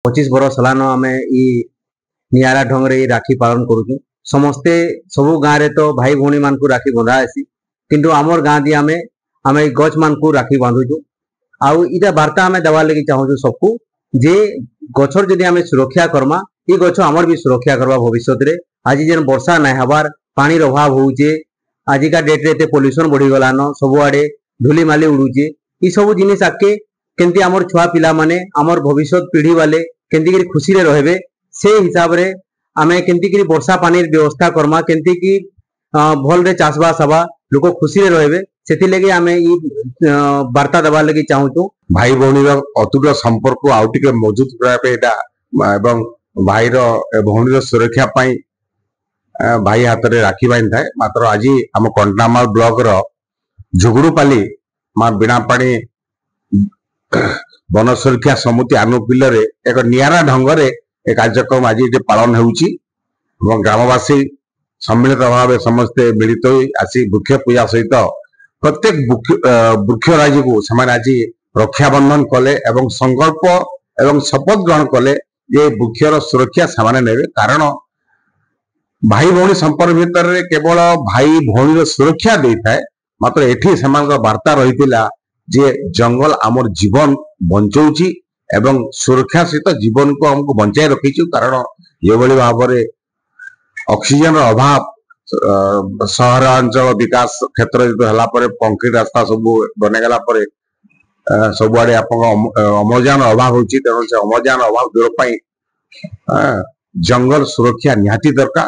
25 बरस हलान आम ई निरा ढंग रे राखी पालन करूँ। समस्ते सबू गाँव में तो भाई भौणी मान को राखी बंधा आसी, किंतु आमर गाँ दी आम आम गच मान को राखी बांधुचु। आउ इटा वार्ता आम देवार लगी चाहूँ सबको जे गछर जदि आम सुरक्षा करमा, ये गछ आमर भी सुरक्षा करवा भविष्य रे। आज जेन वर्षा ना हबार पानी अभाव होउचे, आजिका डेट रे पोल्यूशन बढ़ी गलान, सबुआडे धूली माली उड़ूचे। ये सब जिनिस आके केंती आमर छुआ पिला माने आमर भविष्य पीढ़ी वाले केंती करी खुशी रे रहबे, से हिसाब रे आमे केंती करी वर्षा पानी व्यवस्था करमा, केंती की भल रे चाषबास हवा, लोक खुशी रे रहबे। सेति लगी आमे ई वार्ता देवार लगी चाहूँ। भाई भौणी अतुट संपर्क आउ टिके मजबूत करापे एटा एवं भाई भौणी सुरक्षा पाई भाई हाथ में राखी बांधि थाए। मात्र आज आम कंटनामाल ब्लॉक रो झुगुड़ूपाली मां बीणापाणी वन सुरक्षा समिति आनुकूल एक निरा ढंग से कार्यक्रम आज ये पालन होउची। ग्रामवासी सम्मिलित भाव समस्ते मिलित आसी वृक्ष पूजा सहित प्रत्येक वृक्षराजी को समान आज रक्षाबंधन कले एवं संकल्प एवं शपथ ग्रहण कले ये वृक्षर सुरक्षा से नेबे। कारण भाई भौणी संपर्क भितर केवल भाई भौणी सुरक्षा दे थाए, मात्र एठी समान वार्ता रही जे जंगल आमर जीवन बंचौची एवं सुरक्षा सहित जीवन को हमको बंचाई रखीचु। कारण ये भाव में ऑक्सीजन अभाव सहरांचल विकास क्षेत्र जो कंक्रीट रास्ता सब बनेगला सबुआड़े अम्लजान अभाव होची। तेणु से अम्लजान अभाव दूर पाई जंगल सुरक्षा निहाती दरकार।